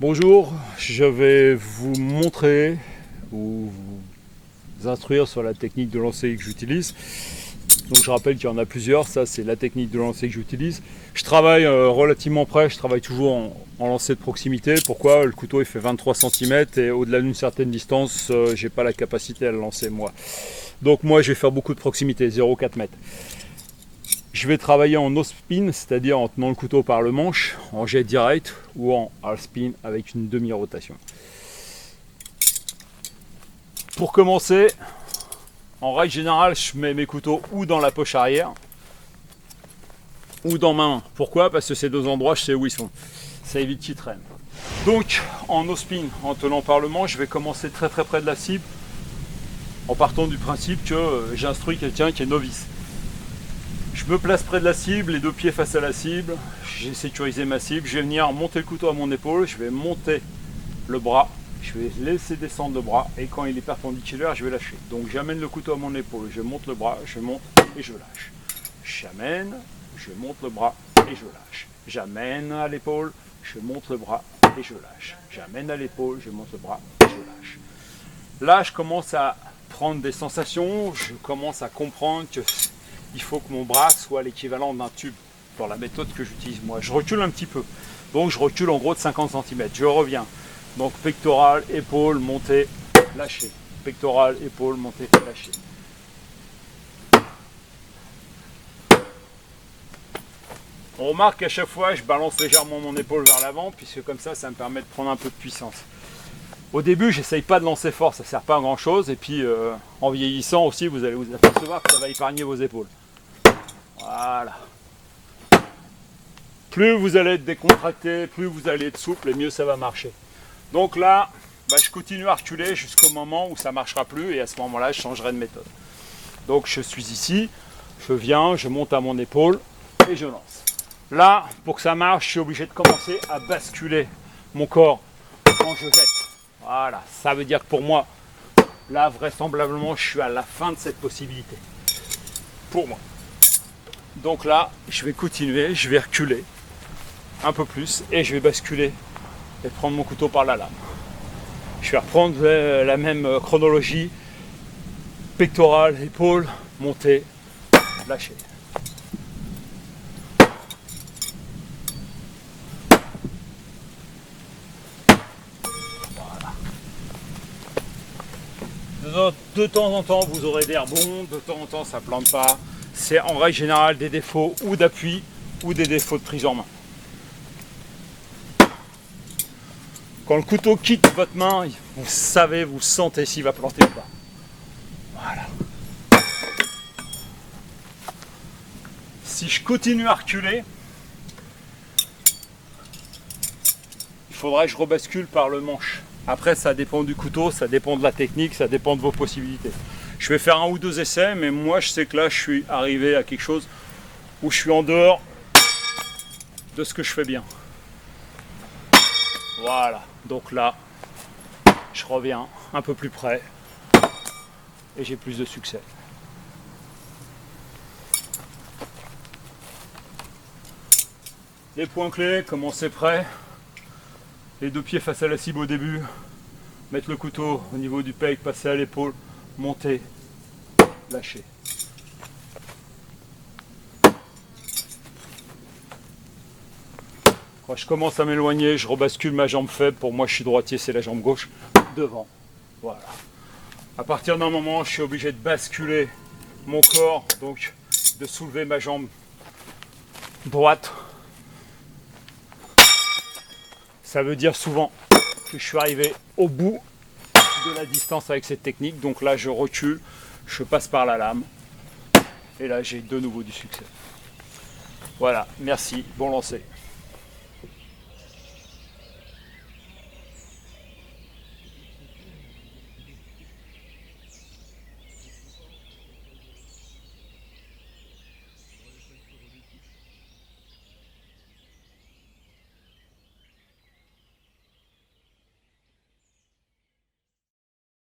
Bonjour, je vais vous montrer ou vous instruire sur la technique de lancer que j'utilise. Donc je rappelle qu'il y en a plusieurs, ça c'est la technique de lancer que j'utilise. Je travaille relativement près, je travaille toujours en lancer de proximité. Pourquoi? Le couteau il fait 23 cm et au-delà d'une certaine distance, j'ai pas la capacité à le lancer moi. Donc moi je vais faire beaucoup de proximité, 0,4 m. Je vais travailler en no spin, c'est-à-dire en tenant le couteau par le manche, en jet direct ou en half spin avec une demi-rotation. Pour commencer, en règle générale, je mets mes couteaux ou dans la poche arrière ou dans ma main. Pourquoi? Parce que ces deux endroits, je sais où ils sont. Ça évite qu'ils traînent. Donc, en no spin, en tenant par le manche, je vais commencer très près de la cible en partant du principe que j'instruis quelqu'un qui est novice. Je me place près de la cible, les deux pieds face à la cible, j'ai sécurisé ma cible, je vais venir monter le couteau à mon épaule, je vais monter le bras, je vais laisser descendre le bras et quand il est perpendiculaire, je vais lâcher. Donc j'amène le couteau à mon épaule, je monte le bras, je monte et je lâche. J'amène, je monte le bras et je lâche. J'amène à l'épaule, je monte le bras et je lâche. J'amène à l'épaule, je monte le bras et je lâche. Là, je commence à prendre des sensations, je commence à comprendre que il faut que mon bras soit l'équivalent d'un tube dans la méthode que j'utilise moi. Je recule un petit peu. Donc je recule en gros de 50 cm. Je reviens. Donc pectoral, épaule, montée, lâcher. Pectoral, épaule, montée, lâcher. On remarque qu'à chaque fois, je balance légèrement mon épaule vers l'avant, puisque comme ça me permet de prendre un peu de puissance. Au début, j'essaye pas de lancer fort, ça sert pas à grand chose. Et puis en vieillissant aussi, vous allez vous apercevoir que ça va épargner vos épaules. Voilà. Plus vous allez être décontracté, plus vous allez être souple et mieux ça va marcher. Donc là, je continue à reculer jusqu'au moment où ça ne marchera plus et à ce moment-là, je changerai de méthode. Donc je suis ici, je viens, je monte à mon épaule et je lance. Là, pour que ça marche, je suis obligé de commencer à basculer mon corps quand je jette. Voilà, ça veut dire que pour moi, là, vraisemblablement, je suis à la fin de cette possibilité. Pour moi. Donc là, je vais continuer, je vais reculer un peu plus et je vais basculer et prendre mon couteau par la lame. Je vais reprendre la même chronologie, pectoral, épaule, monter, lâcher. Voilà. De temps en temps, vous aurez des rebonds, de temps en temps, ça ne plante pas. C'est en règle générale des défauts ou d'appui ou des défauts de prise en main. Quand le couteau quitte votre main, vous savez, vous sentez s'il va planter ou pas. Voilà. Si je continue à reculer, il faudrait que je rebascule par le manche. Après, ça dépend du couteau, ça dépend de la technique, ça dépend de vos possibilités. Je vais faire un ou deux essais, mais moi je sais que là je suis arrivé à quelque chose où je suis en dehors de ce que je fais bien. Voilà, donc là, je reviens un peu plus près et j'ai plus de succès. Les points clés, commencer près, les deux pieds face à la cible au début, mettre le couteau au niveau du pec, passer à l'épaule, monter, lâcher. Quand je commence à m'éloigner, je rebascule ma jambe faible. Pour moi, je suis droitier, c'est la jambe gauche devant. Voilà. À partir d'un moment, je suis obligé de basculer mon corps, donc de soulever ma jambe droite. Ça veut dire souvent que je suis arrivé au bout de la distance avec cette technique. Donc là, je recule, je passe par la lame. Et là, j'ai de nouveau du succès. Voilà, merci, bon lancer.